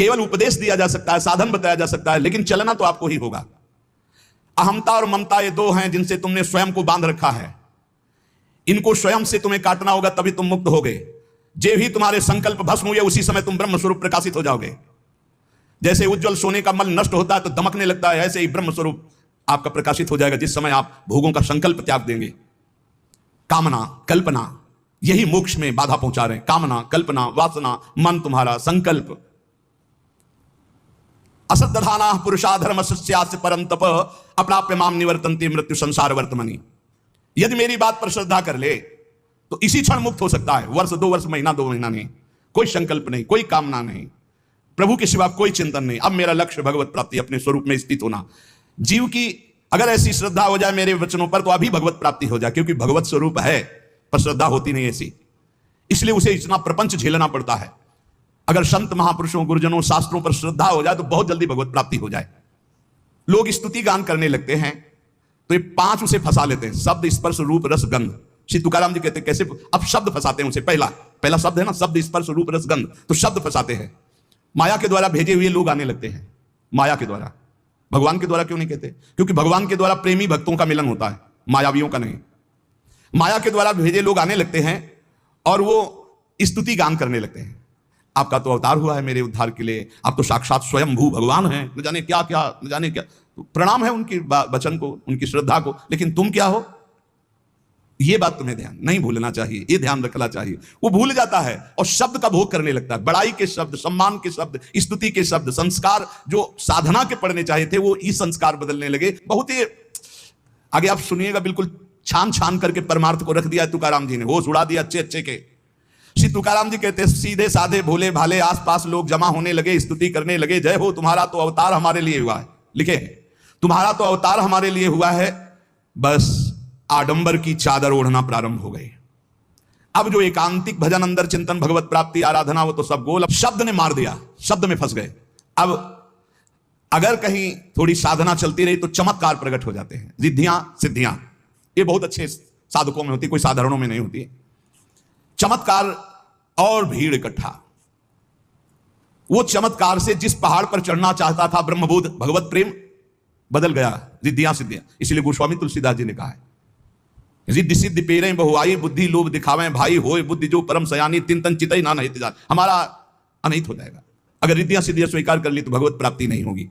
केवल उपदेश दिया जा सकता है, साधन बताया जा सकता है, लेकिन चलना तो आपको ही होगा। अहमता और ममता ये दो हैं जिनसे तुमने स्वयं को बांध रखा है। इनको स्वयं से तुम्हें काटना होगा, तभी तुम मुक्त होगे। जे भी तुम्हारे संकल्प भस्म हुए उसी समय तुम ब्रह्म स्वरूप प्रकाशित हो जाओगे। जैसे उज्जवल सोने का मल नष्ट होता है तो दमकने लगता है, ऐसे ही ब्रह्म स्वरूप आपका प्रकाशित हो जाएगा जिस समय आप भोगों का संकल्प त्याग देंगे। कामना कल्पना यही मोक्ष में बाधा पहुंचा रहे हैं। कामना कल्पना वासना मन तुम्हारा संकल्प। असद्धाना पुरुषाधर्म सस्यास्य परम तप अप्राप्य माम निवर्तन्ते मृत्यु संसार वर्तमनि। यदि मेरी बात पर श्रद्धा कर ले तो इसी क्षण मुक्त हो सकता है। वर्ष 2 वर्ष महीना 2 महीना नहीं, कोई संकल्प नहीं, कोई कामना नहीं, प्रभु के सिवा कोई चिंतन नहीं। अब मेरा लक्ष्य भगवत प्राप्ति, अपने स्वरूप में स्थित होना। जीव की अगर ऐसी श्रद्धा हो जाए मेरे वचनों पर तो अभी भगवत प्राप्ति हो जाए, क्योंकि भगवत स्वरूप है पर श्रद्धा होती नहीं ऐसी, इसलिए उसे इतना प्रपंच झेलना पड़ता है। अगर संत महापुरुषों गुरुजनों शास्त्रों पर श्रद्धा हो जाए तो बहुत जल्दी भगवत प्राप्ति हो जाए। लोग स्तुति गान करने लगते हैं तो ये 5 उसे फंसा लेते हैं, शब्द स्पर्श रूप रस गंध। श्री तुकाराम जी कहते हैं कैसे, अब शब्द फंसाते हैं उसे। पहला शब्द है ना, शब्द स्पर्श रूप रस गंध, तो शब्द फंसाते हैं। माया के द्वारा भेजे हुए लोग आने लगते हैं, माया के द्वारा। भगवान के द्वारा क्यों नहीं कहते? क्योंकि भगवान के द्वारा प्रेमी भक्तों का मिलन होता है, मायावियों का नहीं। माया के द्वारा भेजे लोग आने लगते हैं और वो स्तुति गान करने लगते हैं। आपका तो अवतार हुआ है मेरे उद्धार के लिए, आप तो साक्षात स्वयंभू भगवान हैं, न जाने क्या क्या, न जाने क्या। तो प्रणाम है उनकी वचन को, उनकी श्रद्धा को, लेकिन तुम क्या हो ये बात तुम्हें ध्यान नहीं भूलना चाहिए, ये ध्यान रखना चाहिए। वो भूल जाता है और शब्द का भोग करने लगता है। बड़ाई के शब्द, सम्मान के शब्द, स्तुति के शब्द, संस्कार जो साधना के पढ़ने चाहिए थे वो ई संस्कार बदलने लगे। बहुत ही आगे आप सुनिएगा, बिल्कुल छान छान करके परमार्थ को रख दिया तुकाराम जी ने, होश उड़ा दिया अच्छे अच्छे के। श्री तुकाराम जी कहते सीधे साधे भोले भाले आसपास लोग जमा होने लगे, स्तुति करने लगे। जय हो, तुम्हारा तो अवतार हमारे लिए हुआ है, लिखे तुम्हारा तो अवतार हमारे लिए हुआ है। बस आडंबर की चादर ओढ़ना प्रारंभ हो गई। अब जो एकांतिक भजन, अंदर चिंतन, भगवत प्राप्ति, आराधना, वो तो सब गोल। अब शब्द ने मार दिया, शब्द में फंस गए। अब अगर कहीं थोड़ी साधना चलती रही तो चमत्कार प्रकट हो जाते हैं, रिद्धियां सिद्धियां। ये बहुत अच्छे साधकों में होती, कोई साधारणों में नहीं होती। चमत्कार और भीड़ इकट्ठा। वो चमत्कार से जिस पहाड़ पर चढ़ना चाहता था ब्रह्मबोध भगवत प्रेम, बदल गया रिद्धियां सिद्धियां। इसलिए गोस्वामी तुलसीदास जी ने कहा है, रिद्धि सिद्धि पेरे बहुआई बुद्धि लोभ दिखावे भाई होए बुद्धि जो परम सयानी तिन तन चितई ना नहीं। हमारा अनहित हो जाएगा। अगर रिद्धियां सिद्धियां स्वीकार कर ली तो भगवत प्राप्ति नहीं होगी।